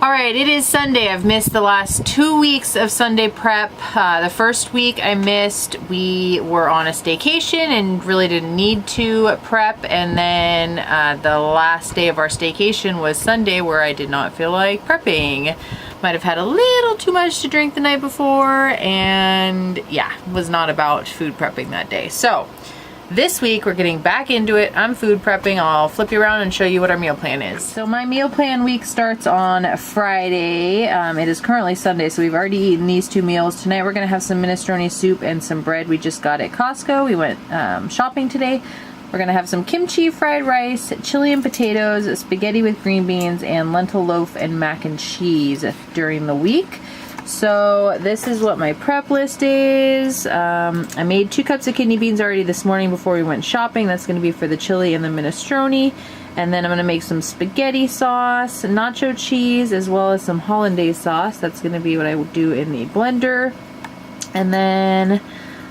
Alright, it is Sunday. I've missed the last 2 weeks of Sunday prep. The first week I missed, we were on a staycation and really didn't need to prep. And then the last day of our staycation was Sunday, where I did not feel like prepping. Might have had a little too much to drink the night before, and yeah, was not about food prepping that day. So this week we're getting back into it. I'm food prepping. I'll flip you around and show you what our meal plan is. So my meal plan week starts on Friday. It is currently Sunday, so we've already eaten these 2 meals. Tonight we're gonna have some minestrone soup and some bread we just got at Costco. We went shopping today. We're gonna have some kimchi, fried rice, chili and potatoes, spaghetti with green beans, and lentil loaf and mac and cheese during the week. So this is what my prep list is. I made 2 cups of kidney beans already this morning before we went shopping. That's going to be for the chili and the minestrone. And then I'm going to make some spaghetti sauce, nacho cheese, as well as some hollandaise sauce. That's going to be what I will do in the blender. And then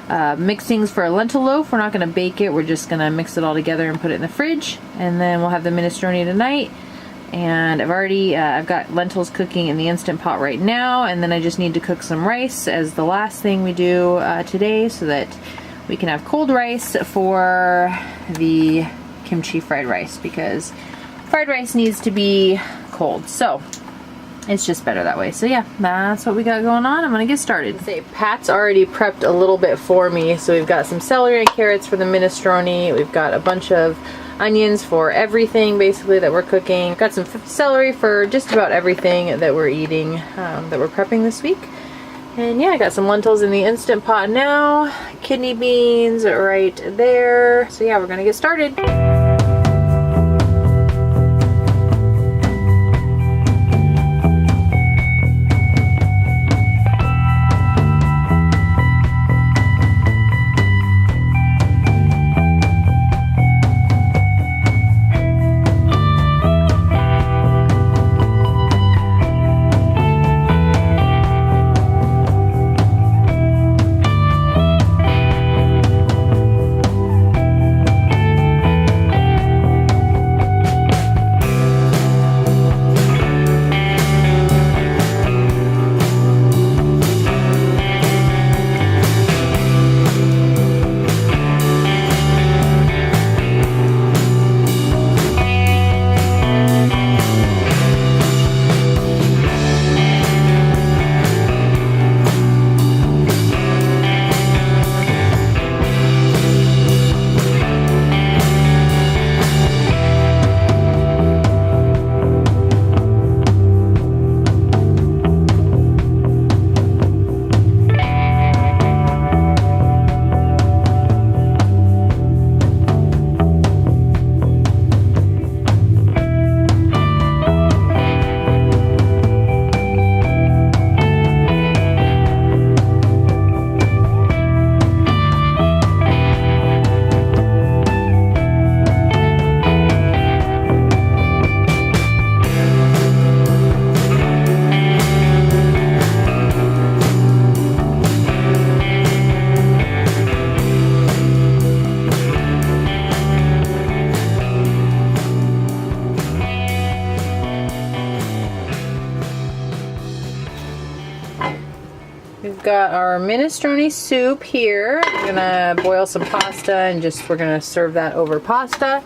mixings for a lentil loaf. We're not going to bake it. We're just going to mix it all together and put it in the fridge. And then we'll have the minestrone tonight. And I've got lentils cooking in the Instant Pot right now, and then I just need to cook some rice as the last thing we do today, so that we can have cold rice for the kimchi fried rice, because fried rice needs to be cold, so it's just better that way. So yeah, that's what we got going on. I'm gonna get started. Pat's already prepped a little bit for me, so we've got some celery and carrots for the minestrone. We've got a bunch of onions for everything basically that we're cooking. Got some celery for just about everything that we're eating, that we're prepping this week. And yeah, I got some lentils in the Instant Pot now, kidney beans right there. So yeah, we're gonna get started. We've got our minestrone soup here. We're gonna boil some pasta and we're gonna serve that over pasta.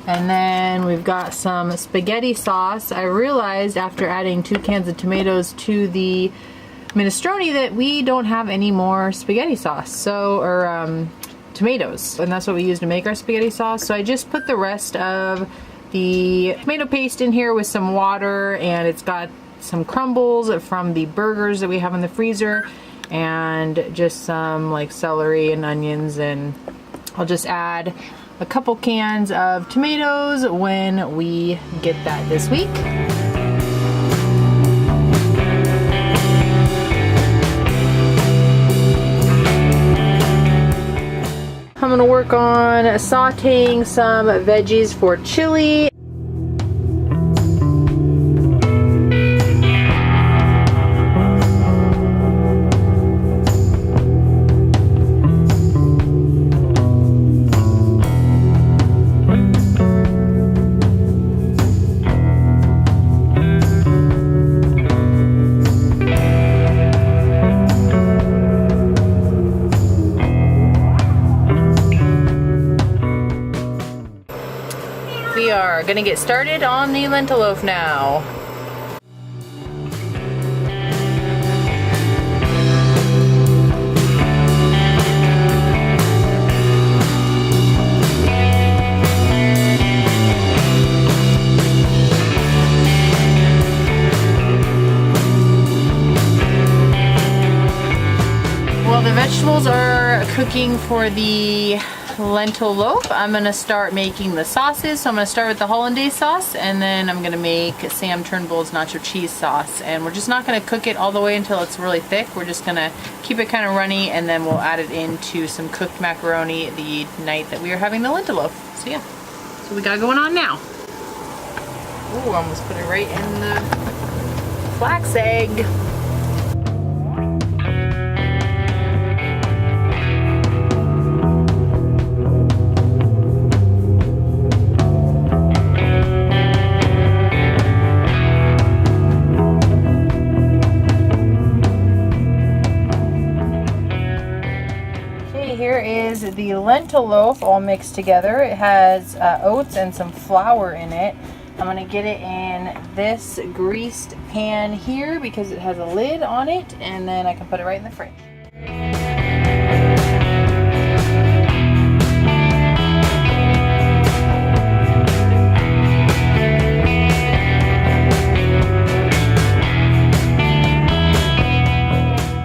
And then we've got some spaghetti sauce. I realized after adding 2 cans of tomatoes to the minestrone that we don't have any more spaghetti sauce, or tomatoes, and that's what we use to make our spaghetti sauce. So I just put the rest of the tomato paste in here with some water, and it's got some crumbles from the burgers that we have in the freezer, and just some like celery and onions, and I'll just add a couple cans of tomatoes when we get that this week. I'm gonna work on sauteing some veggies for chili. gonna get started on the lentil loaf now. Well, the vegetables are cooking for the lentil loaf. I'm gonna start making the sauces. So I'm gonna start with the hollandaise sauce, and then I'm gonna make Sam Turnbull's nacho cheese sauce. And we're just not gonna cook it all the way until it's really thick. We're just gonna keep it kind of runny, and then we'll add it into some cooked macaroni the night that we are having the lentil loaf. So yeah, so we got going on now. Ooh, I almost put it right in the flax egg. Here is the lentil loaf all mixed together. It has oats and some flour in it. I'm going to get it in this greased pan here because it has a lid on it, and then I can put it right in the fridge.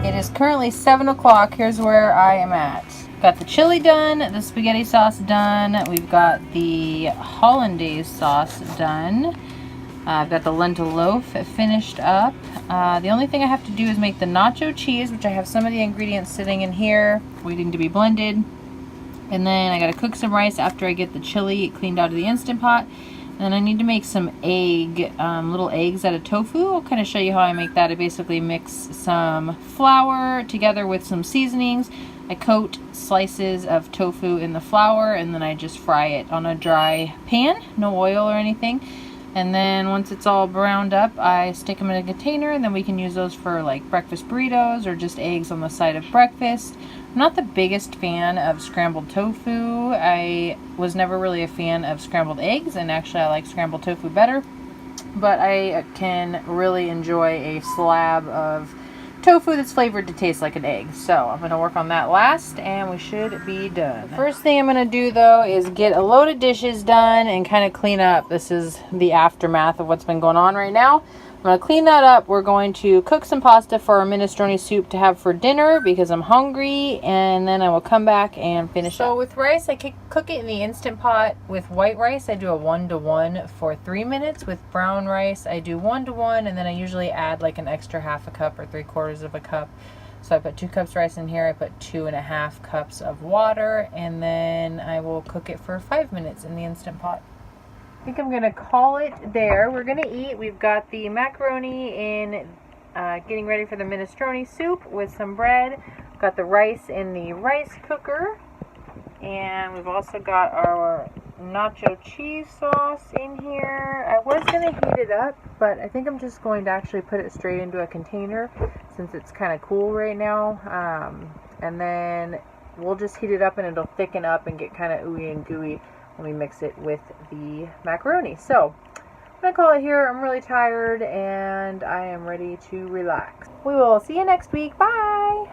It is currently 7 o'clock. Here's where I am at. Got the chili done, the spaghetti sauce done, we've got the hollandaise sauce done, I've got the lentil loaf finished up. The only thing I have to do is make the nacho cheese, which I have some of the ingredients sitting in here waiting to be blended. And then I gotta cook some rice after I get the chili cleaned out of the Instant Pot. And then I need to make some little eggs out of tofu. I'll kind of show you how I make that. I basically mix some flour together with some seasonings. I coat slices of tofu in the flour, and then I just fry it on a dry pan, no oil or anything. And then once it's all browned up, I stick them in a container, and then we can use those for like breakfast burritos or just eggs on the side of breakfast. I'm not the biggest fan of scrambled tofu. I was never really a fan of scrambled eggs, and actually I like scrambled tofu better. But I can really enjoy a slab of tofu that's flavored to taste like an egg. So I'm going to work on that last, and we should be done. The first thing I'm going to do though is get a load of dishes done and kind of clean up. This is the aftermath of what's been going on right now. I'm going to clean that up. We're going to cook some pasta for our minestrone soup to have for dinner because I'm hungry, and then I will come back and finish up. So with rice, I cook it in the Instant Pot. With white rice, I do a 1-to-1 for 3 minutes. With brown rice, I do 1-to-1, and then I usually add like an extra half a cup or 3/4 of a cup. So I put 2 cups rice in here. I put 2.5 cups of water, and then I will cook it for 5 minutes in the Instant Pot. I think I'm going to call it there. We're going to eat. We've got the macaroni in getting ready for the minestrone soup with some bread. We've got the rice in the rice cooker. And we've also got our nacho cheese sauce in here. I was going to heat it up, but I think I'm just going to actually put it straight into a container since it's kind of cool right now. And then we'll just heat it up, and it'll thicken up and get kind of ooey and gooey when we mix it with the macaroni. So I'm gonna call it here. I'm really tired and I am ready to relax. We will see you next week. Bye.